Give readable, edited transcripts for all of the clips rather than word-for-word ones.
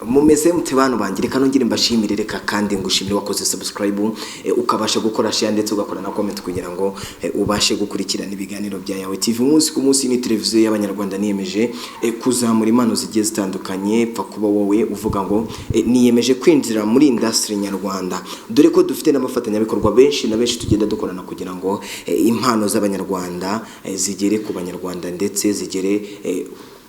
mumeze mute bantu bangire kano ngire mbashimire reka kandi ngushimire wakoze subscribe ukabasha gukora share ndetse ugakora na comment kugira ngo ubashe gukurikirana ibiganiro bya Yawe TV umunsi ku munsi. Ni televiziyo y'abanyarwanda niyemeje kuzamura impano zigiye zitandukanye pfa kuba wowe uvuga ngo niyemeje kwinjira muri industry nyarwanda, dore ko dufite n'abafatanyabikorwa benshi na benshi tugenda dukorana kugira ngo impano z'abanyarwanda zigere ku banyarwanda ndetse zigere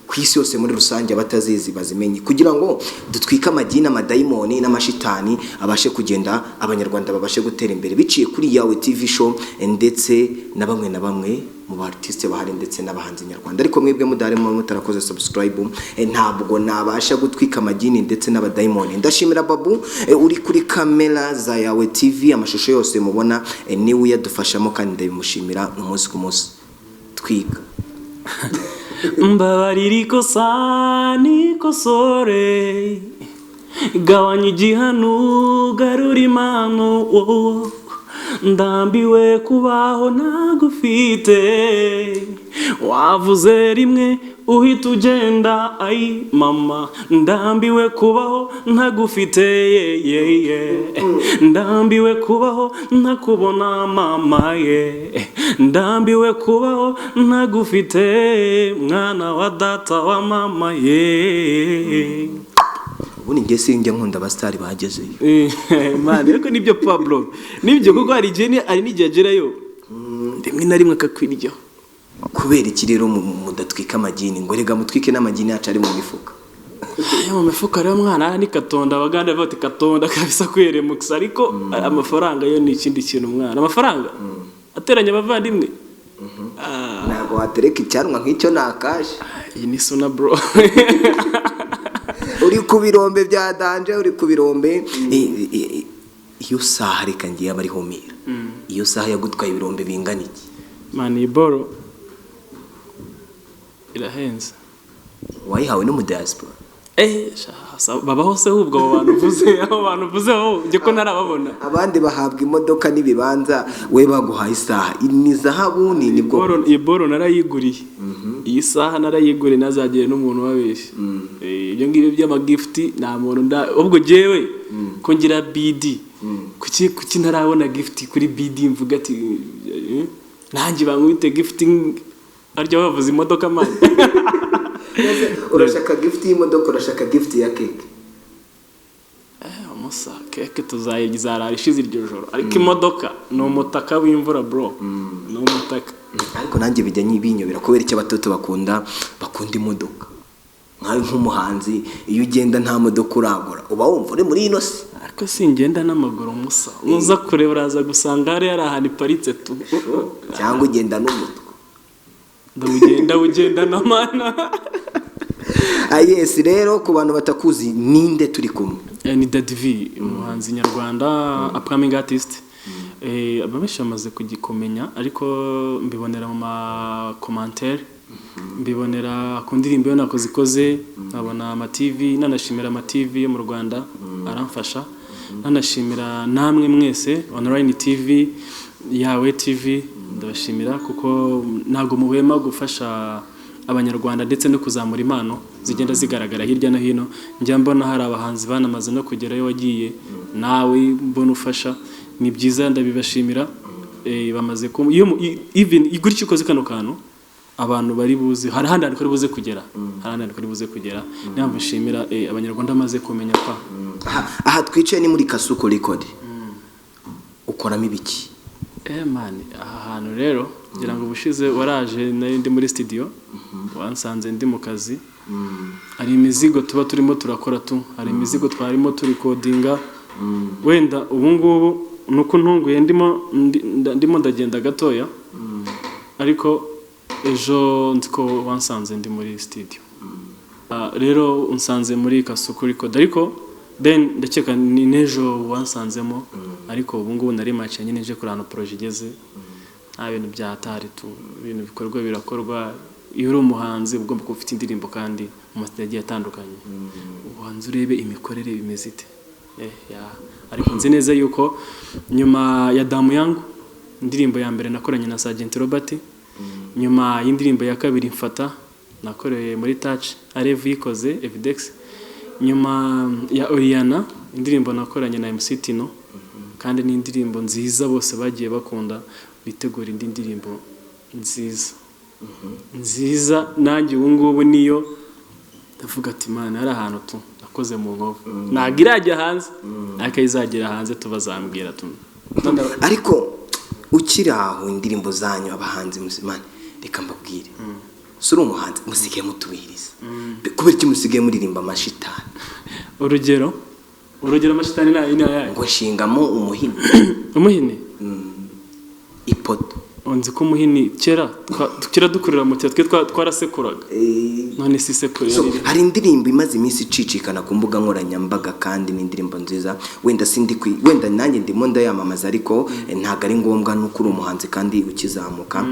kwisi yose muri rusange abatazizi bazimenye, kugira ngo dutwika amagina amadayimoni n'amashitani abashe kugenda abanyarwanda babashe gutera imbere biciye kuri Yawe TV show ndetse na bamwe mu artiste bahari ndetse n'abahanzi nyarwanda. Ariko mwebwe mudaremo mutarakoze subscribe ntabwo nabasha gutwika amagini ndetse n'abadayimoni. Ndashimira Babu uri kuri kamera za Yawe TV, amashusho yose mubona niwe yadufashamo kandi ndabimushimira umunsi ku munsi. Twika mbabarira ikosa nikosore, gabanya igihano garura impano, ndambiwe kubaho ntagufite, wavuze rimwe uhita ugenda ay mama, ndambiwe kubaho ntagufite ndambiwe kubaho ntakubona mama ndambiwe kubaho ntagufite mwana wa data wa mama ubundi ngiye sinjya nkunda abastari bageze man ariko nibyo Pablo nibyo kuko hari jeni ari n'igihe agerayo rimwe na rimwe akakwirya. Kubera iki rero mudatwika amagini ngo rega mutwike n'amagini yacu ari mu mifuka? Mu mifuka rero mwana ni katonda, abaganda bati katonda kabisa kwere mukisa, ariko amafaranga yo ni ikindi kintu mwana. Amafaranga ateranya abavandimwe ntabwo watereka icyanwa nk'icyo nakaje. Iyi ni sona bro. Uri ku birombe bya danje, uri ku birombe iyo saha reka ngiye abari homira. Iyo saha yagutwaye ibirombe bingana iki? Mani boro irahenze. Wayihawe no mu diaspora? Baba hose hubwo abo bantu uvuze aho nje ko narababona. Abandi bahabwa imodoka n'ibibanza, we baguhaye isaha. Ni zahabu ni bwo. Iyi boro narayiguriye. Iyi saha narayiguriye nazagiye n'umuntu wabeshye. Ibyo ngibyo by'amagift nta muntu ubwo jewe ko ngira BD. Kuki ntarabona gift kuri BD mvuga ati nanjye bangwite gifting aryo bavuze imodoka man. Urashaka gift y'imodoka, urashaka gift ya cake? Umusa cake tuzayigizara ishize iryo joro, ariko imodoka no mutaka w'imvura bro, no mutaka. Ariko nanjye bijya nyibinyobera kubera icyo abatoto bakunda imodoka. Nkawe nk'umuhanzi iyo ugenda nta modoka uragura uba wumva uri muri ino si? Ariko singenda n'amaguru musa, uza kureba uraza gusanga hari ahantu iparitse tu, cyangwa ugenda n'umutwe. Ndawugenda na mana. Yes, rero ku bantu batakuzi ninde turi kumwe? Ni Daddy V, umuhanzi nyarwanda, upcoming artist. Ababesha amaze kugikomenya ariko mbibonera mu ma commentaire, mbibonera ku ndirimbo yo nakozikoze, nkabona ama TV, nanashimira ama TV yo mu Rwanda aramfasha, nanashimira namwe mwese online TV, Yawe TV, ndabashimira kuko ntago muhema gufasha abanyarwanda ndetse no kuzamura impano zigenda zigaragara hirya no hino. Njya mbona hari abahanzi banamaze no kugerayo wagiye nawe mbona ufasha, ni byiza ndabibashimira. Bamaze ko even iguriki ukoze kano kantu abantu bari buze hari handi ari buze kugera, niyo mbashimira abanyarwanda bamaze kumenya kwa. Aha twicaye ni muri Kasuku Record. Ukoramo ibiki? Man, aha hantu rero ngira ngo ubushize waraje ndi muri studio, wansanze ndi mu kazi. Hari imizigo tuba turimo turakora hari imizigo twarimo turi codinga. Wenda ubu ngubu nuko ntunguye ndimo ndagenda gatoya, ariko ejo ndiko wansanze ndi muri studio. Rero unsanze muri Kasuku Record, ariko then ndakeka ni nejo wansanzemo, ariko ubu ngubu nari match nyine nje kurana project igeze. Nta bintu byatari ibintu bikorwa birakorwa. Iyo uri umuhanzi ugomba kuba ufite indirimbo kandi mu mastage atandukanye. Ubuhanzi urebe imikorere bimeze ite. Ariko nzi neza yuko nyuma ya Damu yangu indirimbo ya mbere nakoranye na Sergeant Robert, nyuma y'indirimbo ya kabiri Mfata nakoreye muri Touch Arev yikoze Evidex, nyuma ya Oriana indirimbo nakoranye na MC Tino kandi ni indirimbo nziza bose bagiye bakunda bitegura indi ndirimbo nziza nanjye ubu ngubu niyo ndavuga ati Imana ari ahantu tu nakoze mu nkovu ntabwo irajya hanze ariko izagera hanze tubazambwira tu ariko ukiri aho indirimbo zanyu abahanzi muzimana reka mbabwire suri umuhanzi musigaye mutubihiriza kubera iki musigaye muririmba amashitani urugero amashitani ni ayahe ngo shingamo umuhini ipoto onzi ko umuhini kera dukurira mu twe twarasekuraga none si sekuru hari indirimbo imaze iminsi icicikana ku mbuga nkoranyambaga kandi ni indirimbo nziza wenda nanjye ndimo ndayamamaza ariko ntabwo ari ngombwa nuko uri umuhanzi kandi ukizamuka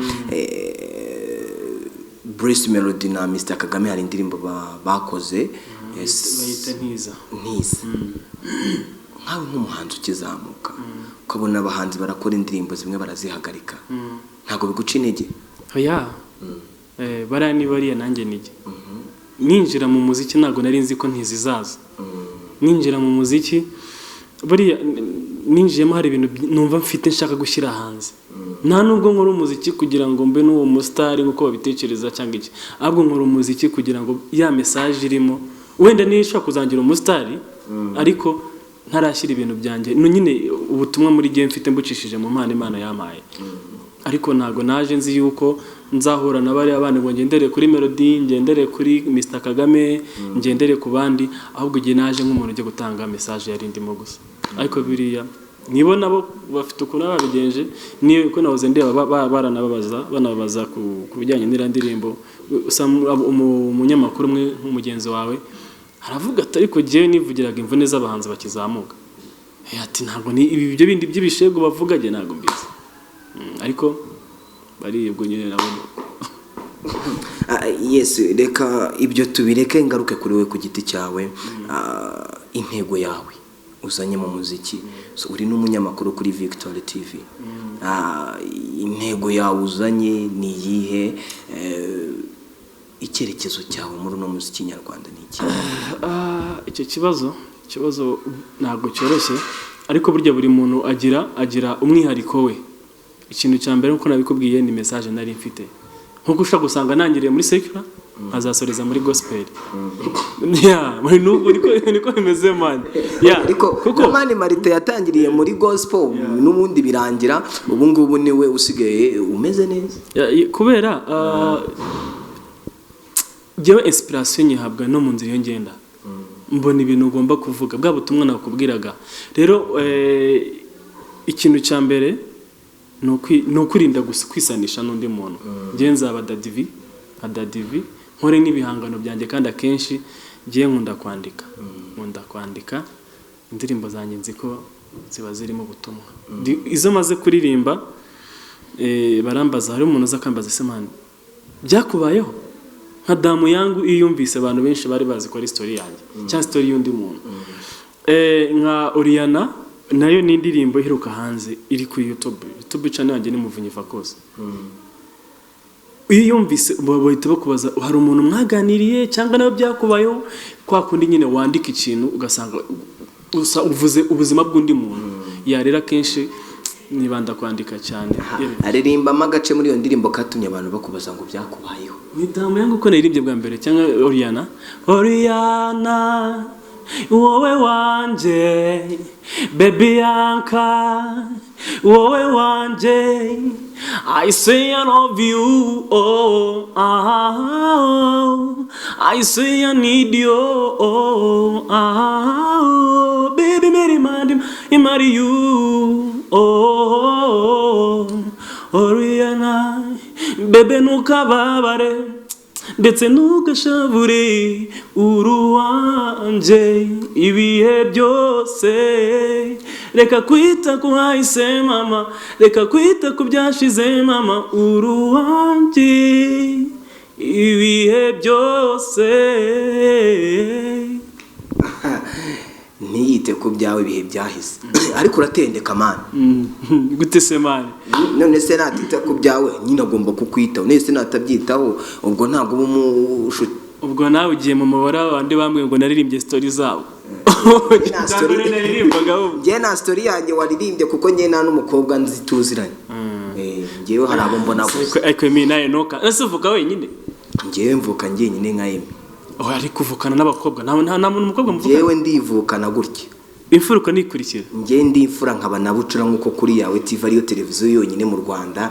Bruce Melody na Mr Kagame hari indirimbo bakoze bayita ntiza nkawe nk'umuhanzi ukizamuka ukabona abahanzi barakora indirimbo zimwe barazihagarika ntabwo biguca intege oya bariya nanjye nige ninjira mu muziki ntabwo nari nzi ko ntizizaza ninjira mu muziki buriya ninjiyemo hari ibintu numva mfite nshaka gushyira hanze nta nubwo nkora umuziki kugira ngo mbe n'uwo musitari nk'uko babitekereza cyangwa iki ahubwo nkora umuziki kugira ngo ya message irimo wenda niyo ishobora kuzangira umusitari ariko ntarashyira ibintu byanjye nyine ubutumwa muri gihe mfite mbucishije mu mpano Imana yampaye ariko ntago naje nzi yuko nzahura na bari abana ngo ngendere kuri Melody ngendere kuri Mr Kagame ngendere ku bandi ahubwo gihe naje nk'umuntu ujye gutanga message yari ndimo gusa ariko biriya nibo nabo bafite ukuntu babigenje niyo ko nahoze ndeba banababaza ku bijyanye n'indirimbo umunyamakuru umwe nk'umugenzi wawe aravuga ati ariko gihe nivugiraga imvune z'abahanzi bakizamuka ati ntabwo ni ibyo bindi by'ibishego bavuga je ntabwo mbizi ariko baribwo nyine nabona yes reka ibyo tubireke ngaruke kuri we ku giti cyawe intego yawe uzanye mu muziki uri n'umunyamakuru kuri Victory TV intego yawe uzanye ni iyihe icyerekezo cyawe muri no muziki nyarwanda ni iki icyo kibazo ntabwo cyoroshye ariko burya buri muntu agira umwihariko we ikintu cya mbere nkuko nabikubwiye ni message nari mfite nkuko ushaka gusanga nangiriye muri secular azasoreza muri gospel muri nuko niko bimeze man ariko kuko mani Marite yatangiriye muri gospel n'ubundi birangira ubu ngubu niwe usigaye umeze neza kubera jewe inspiration nyihabwa no mu nzira yo ngenda mbona ibintu ugomba kuvuga bwa butumwa nakubwiraga rero ikintu cya mbere no kwirinda gusa kwisanisha n'undi muntu ngenza abadadivi nkore n'ibihangano byanjye kandi akenshi ngiye nkunda kwandika indirimbo zanjye nzi ko ziba zirimo ubutumwa izo maze kuririmba barambaza hari umuntu azakambaza se man byakubayeho nka damu yangu iyo yumvise abantu benshi bari bazi ko ari story yanjye cyangwa story y'undi muntu nka Oriana nayo ni indirimbo iheruka hanze iri ku YouTube channel yanjye ni Muvunyi Vakoze iyo yumvise bahita bakubaza hari umuntu mwaganiriye cyangwa nayo byakubayeho kwa kundi nyine wandika ikintu ugasanga uvuze ubuzima bw'undi muntu yarera kenshi nibanda kwandika cyane aririmbamo agace muri iyo ndirimbo katumye abantu bakubaza ngo byakubayeho ni damu yangu ko naririmbye bwa mbere cyangwa Oriana wowe wanje baby yanka wowe wanje I say I love you I say I need you baby marry you Oriana bebe nukababare ndetse ntugashavure uruwanje ibihe byose reka kwita ku hahise mama reka kwita ku byashize mama uruwanje ibihe byose ntiyite ku byawe ibihe byahise ariko uratendeka mani gute se mani none se natita ku byawe nyine agomba kukwitaho none se natabyitaho ubwo ntabwo ubwo nawe ugiye mu mubare w'abandi bambwiye ngo naririmbye story zabo njye na story yanjye waririmbye kuko njye nta n'umukobwa nzi tuziranye njyewe hari abo mbona gusa ariko Emi nawe noka ese uvuga wenyine njyewe mvuka njyenyine nka Emi ari kuvukana n'abakobwa nta muntu umukobwa muvuga njyewe ndivukana gutya imfuruka nikurikira njye ndi imfura nkaba nabucura nk'uko kuri yawe TV ariyo televiziyo yonyine mu Rwanda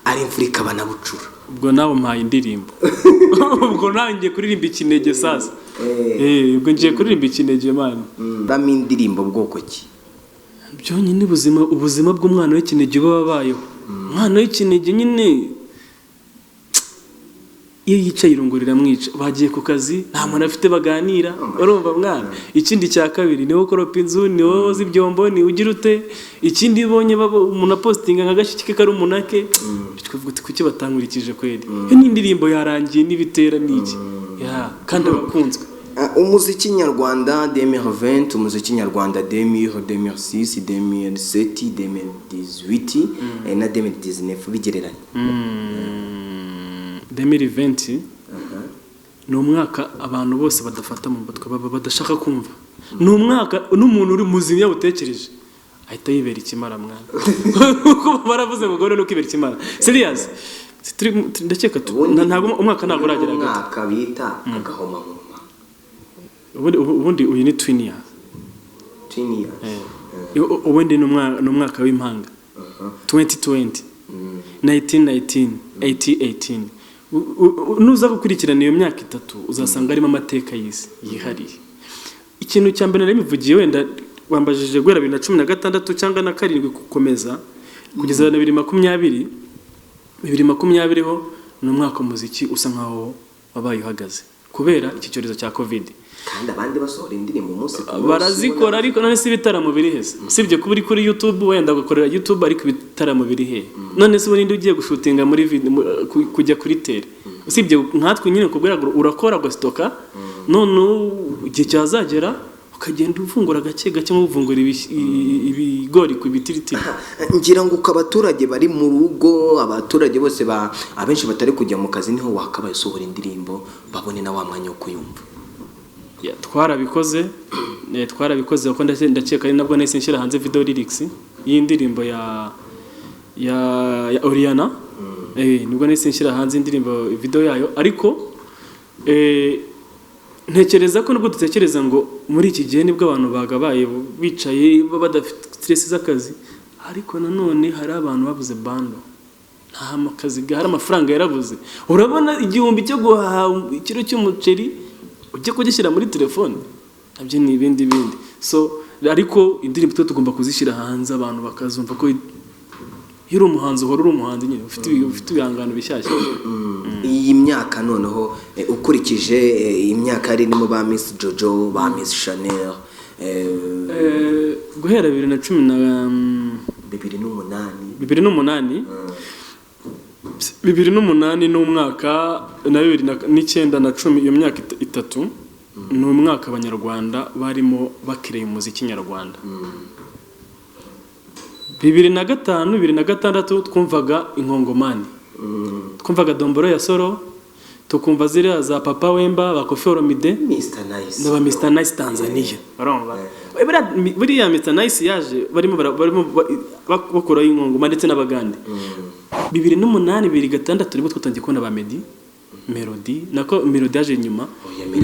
ari imfura ikaba nabucura ubwo nawe mpaye indirimbo ubwo nawe ngiye kuririmba ikinege sasa ubwo ngiye kuririmba ikinege man bami indirimbo bwoko ki byonyine ubuzima bw'umwana w'ikinege uba wabayeho umwana w'ikinege nyine iyo yicaye irungu riramwica bagiye ku kazi nta muntu afite baganira urumva mwana ikindi cya kabiri niwo ukoropa inzu niwo woza ibyombo niwo ugira ute ikindi ibonye umuntu apostinga nka gashyike kari umunake twavuga uti kuki batankurikije kweli n'indirimbo yarangiye n'ibitera n'iki kandi abakunzwe umuziki nyarwanda 2020 umuziki nyarwanda 2006 2007 2018 na 2019 bigereranye 2020 ni umwaka abantu bose badafata mu mutwe badashaka kumva ni umwaka n'umuntu uri muzima yawutekereje ahita yibera ikimara mwana kuko baravuze ngo gore no kwibera ikimara serious ndakeka ntabwo umwaka ntabwo uragera gato umwaka bita agahoma ubundi uyu ni twin year ubundi ni umwaka w'impanga 2020 1919 18 nuza gukurikirana iyo myaka itatu uzasanga arimo amateka y'isi yihariye ikintu cya mbere narimuvugiye wenda wambajije guhera 2016 cyangwa na 7 gukomeza kugeza 2020 ho ni umwaka umuziki usa nkaho wabaye uhagaze kubera iki cyorezo cya covid kandi abandi basohora indirimbo umunsi barazikora ariko none si bitaramo biri heza sibye kuba uri kuri YouTube wenda gukorera YouTube ariko bitaramo biri he none se burindi ugiye gushutinga muri kujya kuri tele sibye nkatwe nyine kubwira urakora gastoka none igihe cyazagera ukagenda uvungura gake gake nk'uvungura ibigori ku bitiritiri ngira ngo abaturage bari mu rugo abaturage bose abenshi batari kujya mu kazi niho wakabaye usohora indirimbo babone na wa mwanya wo kuyumva twarabikoze kuko ndakeka ari nabwo nahise nshyira hanze video lyrics y'indirimbo ya Oriana nibwo nahise nshyira hanze indirimbo video yayo ariko ntekereza ko nubwo dutekereza ngo muri iki gihe nibwo abantu bagabaye bicaye badafite stress z'akazi ariko nanone hari abantu babuze bando nta makazi hari amafaranga yarabuze urabona igihumbi cyo guhaha ikiro cy'umuceri ujye kugishyira muri telefone nabyo ni ibindi so ariko indirimbo tugomba kuzishyira hanze abantu bakazumva ko uri umuhanzi uhora uri umuhanzi nyine ufite ibihangano bishyashya iyi myaka noneho ukurikije imyaka ari mu ba Miss Jojo ba Miss Chanel guhera 2008 n'umwaka na 2009 na 10 iyo myaka itatu ni umwaka abanyarwanda barimo bakireye umuziki nyarwanda 2005 2006 twumvaga inkongomani twumvaga Domboro ya Soro tukumva ziriya za Papa Wemba ba Koffi Olomide n'aba Mr Nice Tanzania barumva buriya Mr Nice yaje barimo bakora inkongomani ndetse n'abagande 2008 2006 nibwo twatangiye kubona ba Melody nako Melody yaje nyuma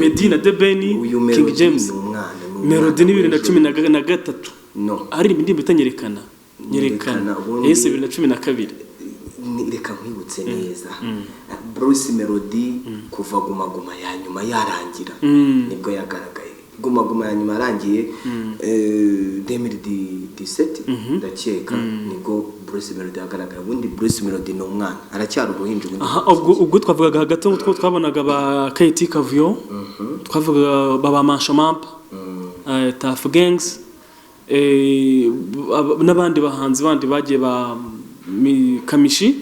Meddy na The Benny King James Melody ni 2013 ari indirimbo itanyerekana yese 2012 reka nkwibutse neza Bruce Melody kuva guma ya nyuma yarangira nibwo yagaragaye guma ya nyuma yarangiye 2017 ndakeka nibwo Bruce Melody yagaragaye ubundi Bruce Melody ni umwana aracyari uruhinja ubwo twavugaga hagati ngo twabonaga ba KT Kavuyo twavugaga baba Manshamampa Tough Gangs n'abandi bahanzi bandi bagiye ba Kamishi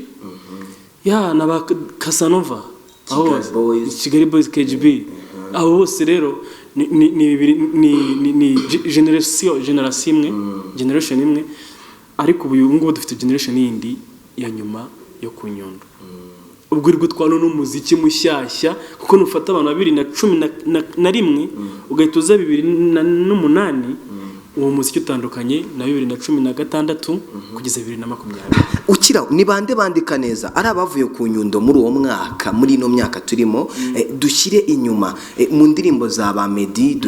na ba Casanova Kigali Boys KGB abo bose rero ni generation imwe ariko ubu ngubu dufite generation yindi ya nyuma yo ku Nyundo ubwo uri gutwara n'umuziki mushyashya kuko nufata abantu 2011 ugahita uza 2008 uwo muziki utandukanye na 2016 kugeza 2020. Ukira ni bande bandika neza ari abavuye ku Nyundo muri uwo mwaka muri ino myaka turimo dushyire inyuma mu ndirimbo za ba Meddy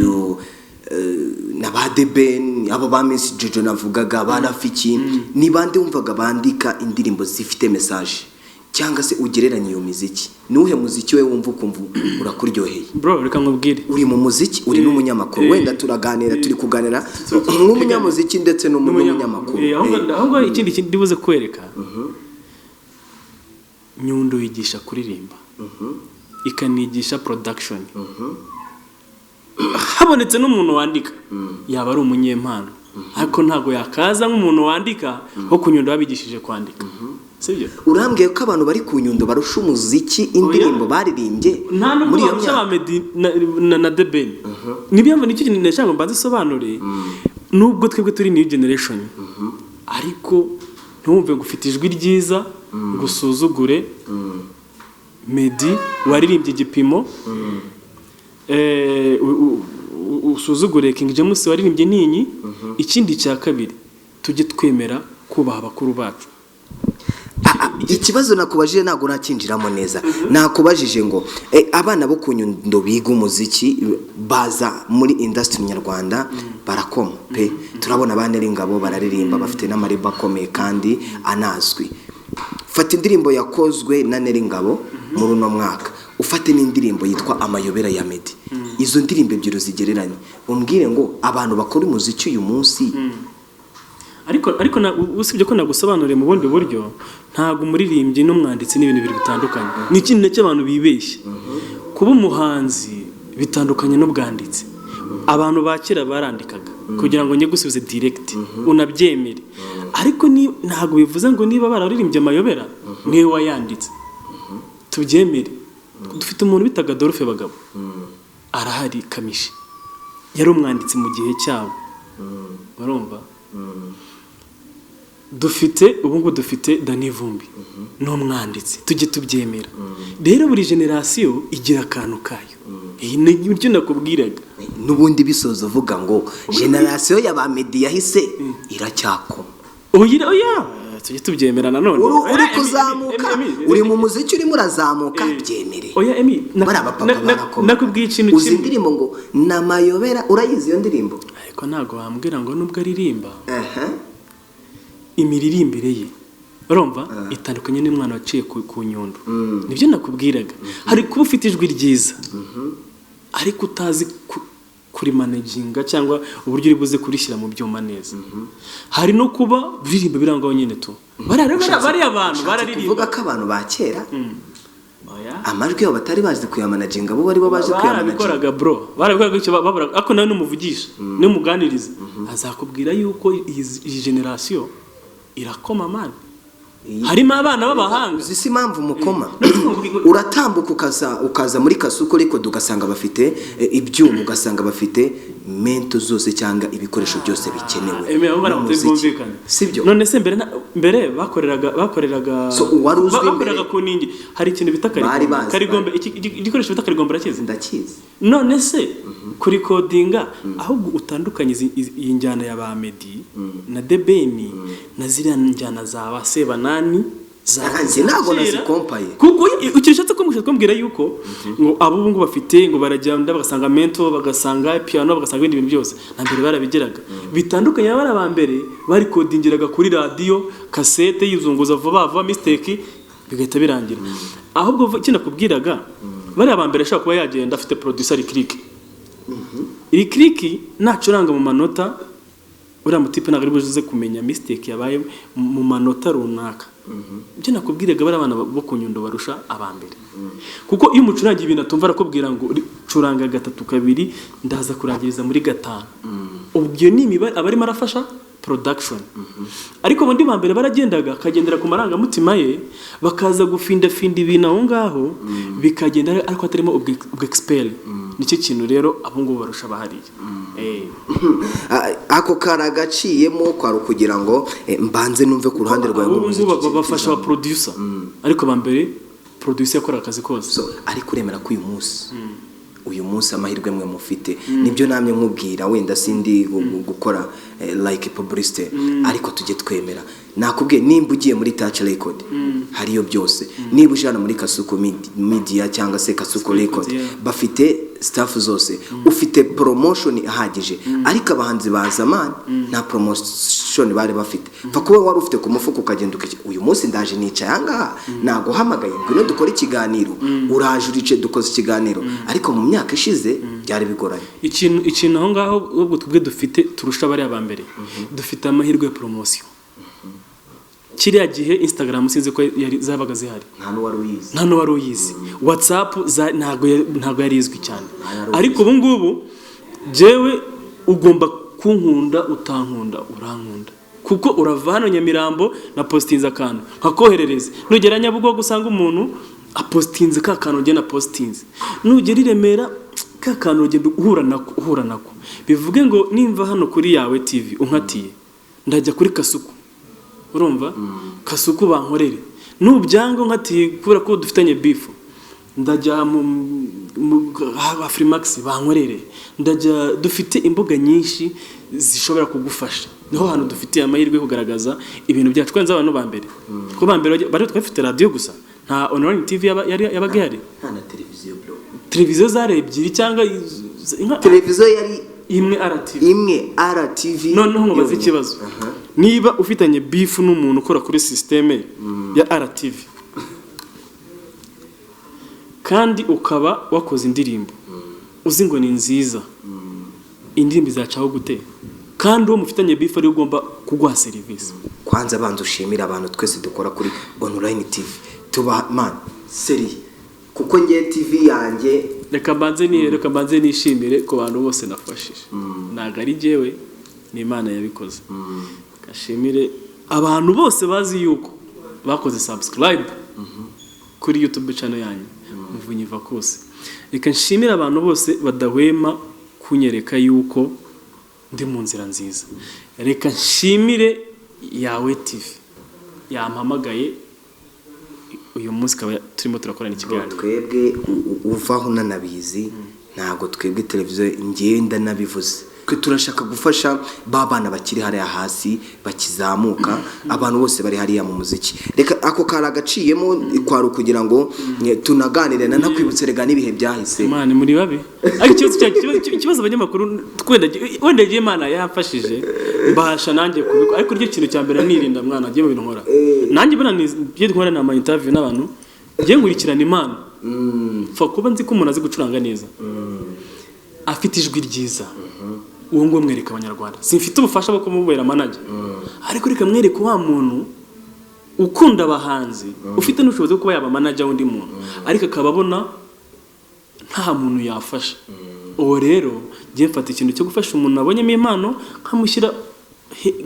na ba The Ben abo ba Miss Jojo navugaga ba Rafiki ni bande wumvaga bandika indirimbo zifite message cyangwa se ugereranya iyo muziki nuhe muziki we wumva ukumva urakuryoheye? Bro reka nkubwire uri mu muziki uri n'umunyamakuru wenda turaganira turi kuganira nk'umunyamuziki ndetse n'umunyamakuru ahubwo ikindi ndibuze kwereka Nyundo yigisha kuririmba ikanigisha production habonetse n'umuntu wandika yaba ari umunyempano ariko ntago yakaza nk'umuntu wandika ho ku Nyundo babigishije kwandika. Sibyo urambwiye ko abantu bari ku Nyundo barusha umuziki indirimbo baririmbye muri iyo myaka Meddy na The Ben nibyo nicyo kintu nashaka mbanze sobanure nubwo twebwe turi new generation ariko ntumve gufite ijwi ryiza gusuzugure Meddy waririmbye igipimo usuzugure King James waririmbye ninyi. Ikindi cya kabiri tujye twemera kubaha abakuru bacu. Ikibazo nakubajije ntago nakinjiramo neza nakubajije ngo abana bo ku Nyundo biga umuziki baza muri industry nyarwanda barakoma pe turabona abana Ingabo bararirimba bafite n'amareba akomeye kandi anazwi. Fata indirimbo yakozwe na Ingabo muri uno mwaka ufate n'indirimbo yitwa Amayobera ya Meddy izo ndirimbo ebyiri zigereranye umbwire ngo abantu bakora umuziki uyu munsi ariko usibye ko nagusobanuriye mu bundi buryo ntago umuririmbyi n'umwanditsi n'ibintu biri bitandukanye ni ikintu cy'abantu bibeshye kuba umuhanzi bitandukanye n'ubwanditsi. Abantu bakira barandikaga kugira ngo njye gusubize direct unabyemere ariko ntago bivuze ngo niba bararirimbye Amayobera niwe wayanditse tubyemere. Dufite umuntu bitaga Adolphe Bagabo arahari Kamishi yari umwanditsi mu gihe cyabo barumva. Dufite Dani Vumbi no mwanditsi tujye tubyemera. Rero buri generation igira akantu kayo n'ibyo nakubwiraga n'ubundi bisozo vuga ngo generation ya ba Meddy yahise iracyakoma oya tujye tubyemera nanone uri kuzamuka uri mu muziki urimo urazamuka byemere oya nakubwiye ikintu uzi indirimbo ngo n'Amayobera urayizi iyo ndirimbo ariko ntago wambwira ngo nubwo aririmba imiririmbire ye urumva itandukanye n'umwana waciye ku Nyundo. Nibyo nakubwiraga hari kuba ufite ijwi ryiza ariko utazi kuri managinga cyangwa uburyo uri buze kurishyira mu byuma neza. Hari no kuba buririmba birangaho nyine tu bari abantu bararirimba kuvuga ko abantu ba kera amajwi yabo batari bazi kuyamanaginga bo bari bo baje kuyamanaginga barabikoraga icyo babura ako nawe n'umuvugisha n'umuganiriza azakubwira yuko iyi generation irakoma man harimo abana b'abahanga uzisi impamvu mukoma uratambuka ukaza muri Kasuku ariko dugasanga bafite ibyuma ugasanga bafite mento zose cyangwa ibikoresho byose bikenewe sibyo. None se mbere bakoreraga so wari uzwi bakoreraga ku ningi hari ikintu bita Karigombe igikoresho bita Karigombe ndakizi. None se kuri codinga ahubwo utandukanye iyi njyana ya ba Meddy na The Ben na ziriya njyana za Basebanani zanjye ntago nazikompaye kuko ukishatse ko mushaka yuko ngo abo ngo bafite ngo barajyanda bagasanga mento bagasanga piano bagasanga ibindi bintu byose na mbere barabigeraga bitandukanye bari abambere bari codingiraga kuri radio cassette yuzunguza vuba mistake bigahita birangira. Ahubwo kinakubwiraga bari abambere ashaka kuba yagenda afite producer click iri click nacuranga mu manota uriya mutipe ntabwo ari buze kumenya mistake yabaye mu manota runaka. Ibyo nakubwiraga bari abana bo ku Nyundo barusha abambere kuko iyo umucurangi ibintu atumva arakubwira ngo curanga 3-2 ndaza kurangiriza muri 5 ubwo ni imibare abarimo arafasha production. Ariko bondi bambere baragendaga kagendera ku maranga mutima ye bakaza gufinda ibintu aho ngaho bikagenda ariko atarimo ubwo expel nicyo kintu rero abungu barusha bahariye. Ako karagaciyemo kwaro kugira ngo mbanze numve ku ruhande rwawe ngo bafasha aba producer ariko bambere producer yakora akazi kose. So ariko uremera ko uyu munsi amahirwe mwe mufite nibyo namye nkubwira wenda sindi gukora like publicity ariko tujye twemera nakubwiye nimba ugiye muri Touch Record hariyo byose niba ujana muri Kasuku Media cyangwa se Kasuku Record bafite staff zose ufite promotion ihagije ariko abahanzi ba zamani nta promotion bari bafite fa kuba wari ufite ku mufuko ukagenda uyu munsi ndaje nica yanga nago hamagaye ngwino dukora ikiganiro uraje urice dukoze ikiganiro ariko mu myaka ishize byari bigoranye ikintu aho ngaho ubwo twebwe dufite turusha bari abambere dufite amahirwe ya promotion kiriya gihe Instagram sinzi ko zabaga zihari nta no wari uyizi WhatsApp ntago yarizwi cyane ariko ubu ngubu jewe ugomba kunkunda utankunda urankunda kuko urava hano Nyamirambo na postinze akantu nkakoherereza nugera Nyabugogo gusanga umuntu apostinze ka kantu nge na postinze nugera Iremera ka kantu ugenda uhura nako bivuge ngo nimva hano kuri yawe TV unkatiye ndajya kuri Kasuku urumva Kasuku bankorere nubyango nkatiye kubera ko dufitanye beef ndajya mu Afrimax bankorere ndajya dufite imbuga nyinshi zishobora kugufasha niho hano dufite amahirwe kugaragaza ibintu byacu kwanza abantu bambere ko bambere bari twafite radio gusa nta online TV yabaga yari nta televiziyo bro televiziyo zare ebyiri cyangwa televiziyo yari imwe RTV noneho nkubaza ikibazo niba ufitanye beef n'umuntu ukora kuri systeme ya RTV kandi ukaba wakoze indirimbo uzi ngo ni nziza indirimbo izacaho gute kandi uwo mufitanye beef ari ugomba kugwa service kwanza banza ushimira abantu twese dukora kuri online TV tuba man seri kuko ngiye TV yanjye reka banze nishimire ko bantu bose nafashije naga ari jewe ni Imana yabikoze kashimire abantu bose bazi yuko bakoze subscribe kuri YouTube channel yanyu Muvunyi Vakose reka nshimire abantu bose badahwema kunyereka yuko ndi mu nzira nziza reka nshimire yawe TV yampamagaye uyu munsi kaba turimo turakorana ikiganiro twebwe uvaho nanabizi ntago twebwe televiziyo ngenda nabivuze twe turashaka gufasha babana bakiri hariya hasi bakizamuka abantu bose bari hariya mu muziki reka ako karagaciyemo kwari kugira ngo tunaganire na nakwibutse rega nibihe byahise Imana muri babe ariko ikibazo abanyamakuru wenda je Imana yafashije mbasha nanjye kubiko ariko ryo kintu cyambere nirinda mwana agiye mu bintu nkora nanjye bana ngiye nkora na ama interview n'abantu ngiye ngurikirana Imana fa kuba nzi ko umuntu azi gucuranga neza afite ijwi ryiza uwo ngo mwereka abanyarwanda simfite ubufasha bwo kumubera manager ariko reka mwereka wa muntu ukunda abahanzi ufite n'ubushobozi bwo kuba yaba manager wundi muntu ariko akababona nta muntu yafasha uwo rero ngiye mfata ikintu cyo gufasha umuntu abonyemo impano nkamushyira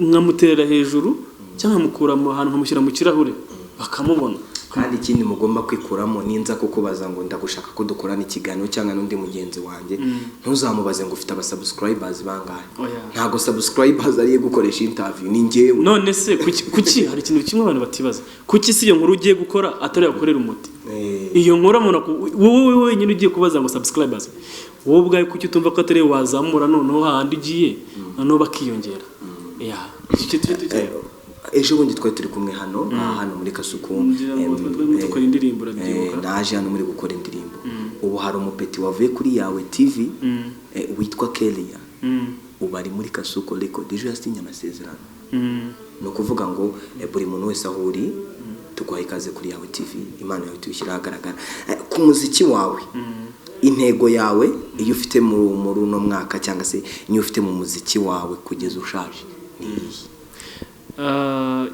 nkamuterera hejuru cyangwa mukura mu hantu nkamushyira mu kirahure bakamubona kandi ikindi mugomba kwikuramo ninza kukubaza ngo ndagushaka ko dukorana ikiganiro cyangwa n'undi mugenzi wanjye ntuzamubaze ngo ufite abasubscribers bangahe ntago subscribers ari gukoresha interview ni ngewe none se kuki hari ikintu kimwe abantu batibaza kuki si iyo nkuru ugiye gukora atari yakorera umuti iyo nkuru wowe wenyine ugiye kubaza ngo subscribers wowe ubwaye kuki utumva ko atari wazamura noneho handi ugiye noneho bakiyongera ejo bundi twari turi kumwe hano muri Kasuku dukora indirimbo urabyibuka naje hano muri gukora indirimbo ubu hari umupeti wavuye kuri yawe TV witwa Kelia ubu ari muri Kasuku Record ejo yasinye amasezerano no kuvuga ngo buri muntu wese ahuri tuguha ikaze kuri yawe TV Imana yawe tuyishyira ahagaragara ku muziki wawe intego yawe iyo ufite mu runo mwaka cyangwa se iyo ufite mu muziki wawe kugeza ushaje ni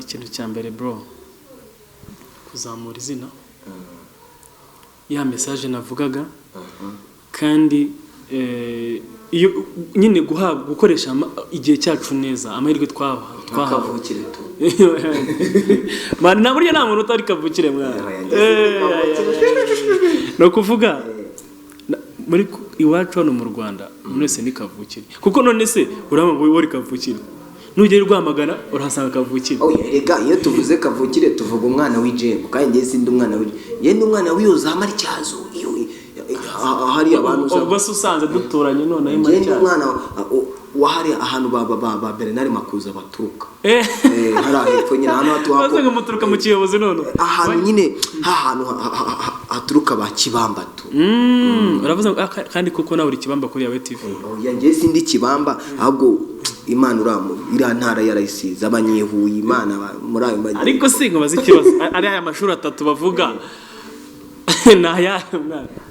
ikintu cya mbere bro kuzamura izina ya message navugaga kandi iyo nyine gukoresha igihe cyacu neza amahirwe twavukire tu man na burya nta muntu utari kavukire mwana no kuvuga muri iwacu hano mu Rwanda mwese ni kavukire kuko none se urabona ngo wori kavukire nugera Rwamagana urahasanga Kavukire. Erega iyo tuvuze Kavukire tuvuga umwana w'Ijengo kandi njye sindi umwana yenda umwana w'Iyoza Maricyazo iyo hari abantu ubwo usanze duturanye none ayo Maricyazo njye umwana wahari ahantu ba Bernard Makuza baturuka hari hepfo nyine hano hatuhako bazaga muturuka mu Kiyobozi none ahantu nyine ahantu haturuka ba Kibamba tu uravuze kandi koko nawe uri Kibamba kuri yawe TV njye sindi Kibamba ahubwo Imana uramu ira ntara yarayisize abanyehuye Imana muri ayo mazi ariko sinkubaza ikibazo ari aya mashuri atatu bavuga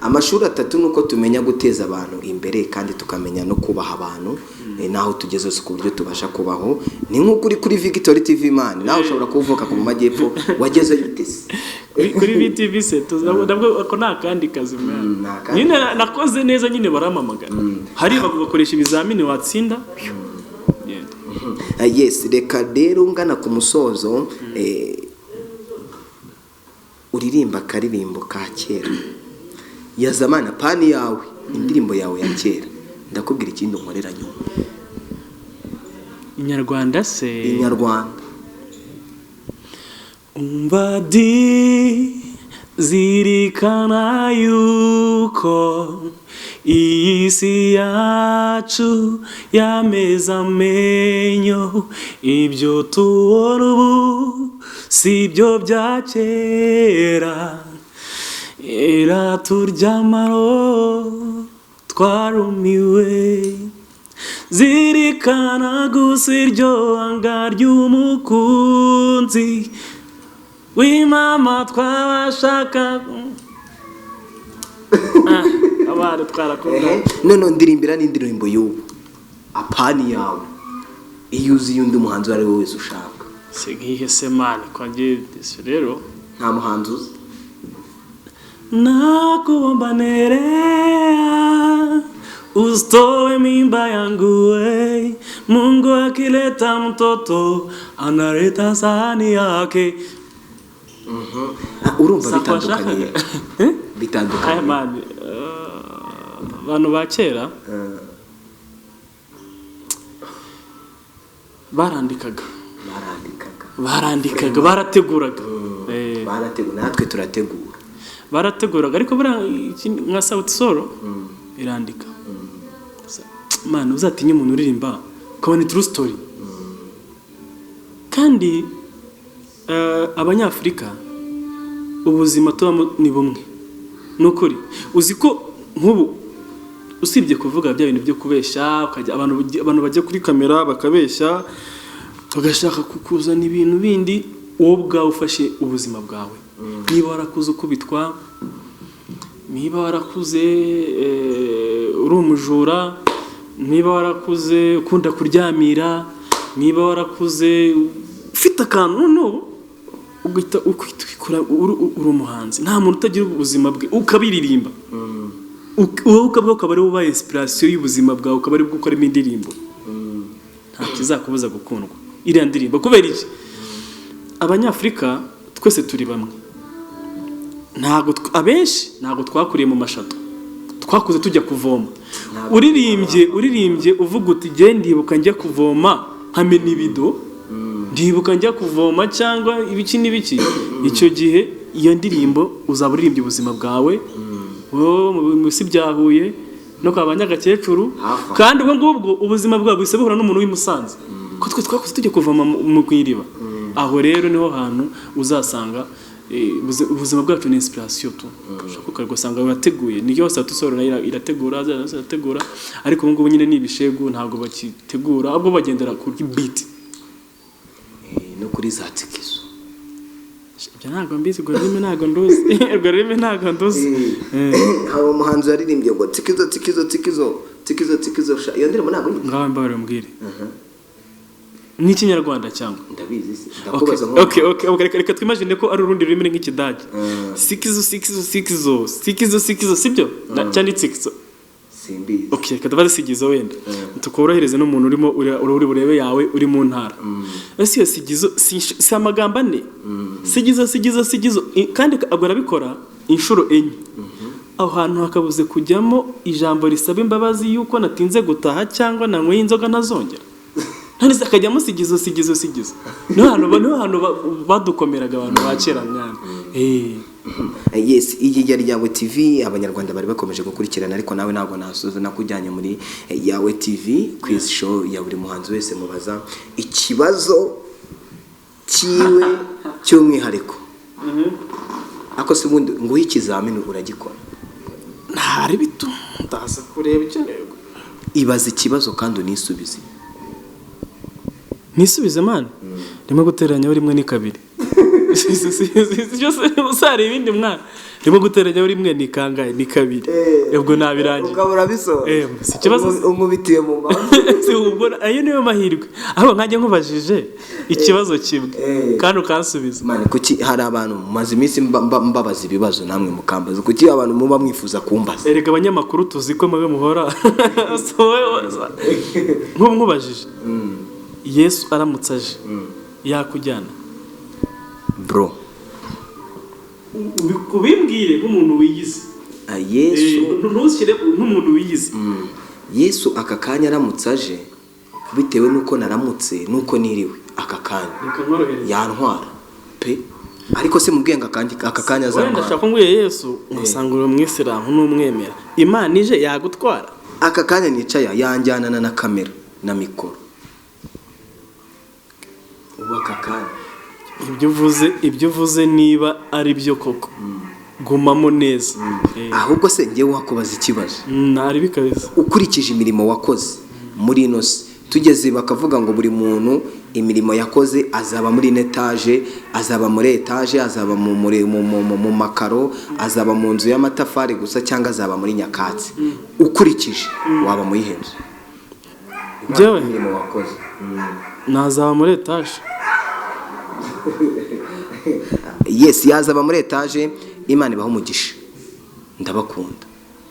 amashuri atatu nuko tumenya guteza abantu imbere kandi tukamenya no kubaha abantu naho tugeze ku buryo tubasha kubaho ni nk'uko uri kuri Victory TV man naho ushobora kuvuka ku majyepfo wageze yutese kuri VTV se tuzabwo ko nta kandi kazi mwana nyine nakoze neza nyine baramamagana hari bakoresha ibizamini watsinda yes reka rero ngana ku musozo uririmba karirimbo ka kera ya zamana pani yawe indirimbo yawe ya kera ndakubwira ikindi nkorera nyuma Inyarwanda se Inyarwanda umbadi zirikana yuko iyi si yacu yameze amenyo ibyo tubona ubu si byo bya kera era turyamaro twarumiwe zirikana gusa iryo anga ry'umukunzi w'imama twabashaka abari twarakoze none ndirimbira n'indirimbo y'ubu apani yawe iyo uzi yundi muhanzi ari wowe wese ushaka Segihe semana kwanjye rero nta muhanzi uzi nakuomba nerea ustoe mimba yangu we Mungu akileta mtoto analeta sahani yake urumva bitandukanye man abantu ba kera barandikaga barateguraga natwe turategura barateguraga ariko nka Sauti Sol irandika man uzatinye umuntu uririmba ukabona true story kandi abanyafrika ubuzima tubamo ni bumwe nukuri uzi ko nk'ubu usibye kuvuga bya bintu byo kubeshya ukajya abantu bajya kuri kamera bakabeshya bagashaka kukuzana ibintu bindi wowe ubwawe ufashe ubuzima bwawe niba warakuze ukubitwa niba warakuze uri umujura niba warakuze ukunda kuryamira niba warakuze ufite akantu no ugahita ukikora uri umuhanzi nta muntu utagira ubuzima bwe ukabiririmba wowe ukaba ari ubaye inspiration y'ubuzima bwawe ukaba ari gukora indirimbo nta kizakubuza gukundwa iriya ndirimbo kubera iki abanyafrika twese turi bamwe abenshi ntago twakuriye mu mashato twakuze tujya kuvoma uririmbye uvuga uti genda ndibuka njya kuvoma nkamena ibido ndibuka njya kuvoma cyangwa ibiki n'ibiki icyo gihe iyo ndirimbo uzaba uririmbye ubuzima bwawe mu bisi byahuye no kwa banyagakecuru kandi ubwo ngubwo ubuzima bwawe bwise buhura n'umuntu w'imusanze ko twe twakuze tujya kuvoma mu kwiriba aho rero niho hantu uzasanga ubuzima bwacu ni inspiration tu ushaka gusanga urateguye niyo Sauti Sol irategura ariko ubu ngubu nyine nibishegu ntago bakitegura ahubwo bagendera kuri beat no kuri za tikizo ibyo ntago mbizi ngo rime ntago ndozi haba umuhanzi yaririmbye ngo tikizo iyo ndirimbo ntago ngaho mbabare mbwire ni Kinyarwanda cyangwa ndabizi ndakubaza ngo okay reka twimagine ko ari urundi rurimi nk'ikidage sikizo sibyo cyane tikizo simbizi okay reka tubaze sigizo wenda tukorohereze n'umuntu urimo uri burebe yawe uri mu ntara ese iyo sigizo si amagambo ane sigizo kandi agora bikora inshuro enye aho hantu hakabuze kujyamo ijambo risaba imbabazi yuko natinze gutaha cyangwa nanyweye inzoga ntazongera none se akajya musigizo niho hano badukomeraga abantu ba kera mwana. Yes, iyi yari Yawe TV abanyarwanda bari bakomeje gukurikirana, ariko nawe ntabwo nasoza nakujyanye muri Yawe TV quiz show ya buri muhanzi wese mubaza ikibazo kiwe cy'umwihariko. Ako se ubundi ngo ikizamini uragikora ntari bitu ndaza kureba icyo ntego. Ibaza ikibazo kandi unisubize. Nisubize man rimwe guteranya rimwe ni kabiri. Cyose usari ibindi mwana rimwe guteranya rimwe ni kangahe ni kabiri. Ubwo nabirangiye ukabura biso si kibazo umubitiye mu mama. Si ubwo ayo niyo mahirwe aho nkaje nkubajije ikibazo kimwe kandi ukansubiza. Man kuki hari abantu maze iminsi mbabaza ibibazo namwe mukambaza kuki abantu muba mwifuza kumbaza. Erega abanyamakuru tuzi ko mwe muhora nkubajije Yesu aramutse aje yakujyana bro ubimbwire nk'umuntu wiyize. Yesu ntushyire nk'umuntu wiyize. Yesu aka kanya aramutse aje bitewe nuko naramutse nuko niriwe aka kanya yantwara pe, ariko se mubwenga kandi aka kanya azantwara. Ndashaka nguye Yesu ngasanga uri umwisilamu n'umwemera Imana ije yagutwara aka kanya nicaya yanjyanana na kamera na mikoro aka kanya. Ibyo uvuze niba ari byo koko gumamo neza. Ahubwo se ngewe wakubaza ikibazo ntari bikabeza ukurikije imirimo wakoze muri ino si tugeze bakavuga ngo buri muntu imirimo yakoze azaba muri etage, azaba muri etage, azaba mu makaro, azaba mu nzu y'amatafari gusa cyangwa azaba muri nyakatsi. Ukurikije waba muri henzo jewe imirimo wakoze nazaba muri etage. Yes, yazaba muri etage. Imana ibaho umugisha, ndabakunda.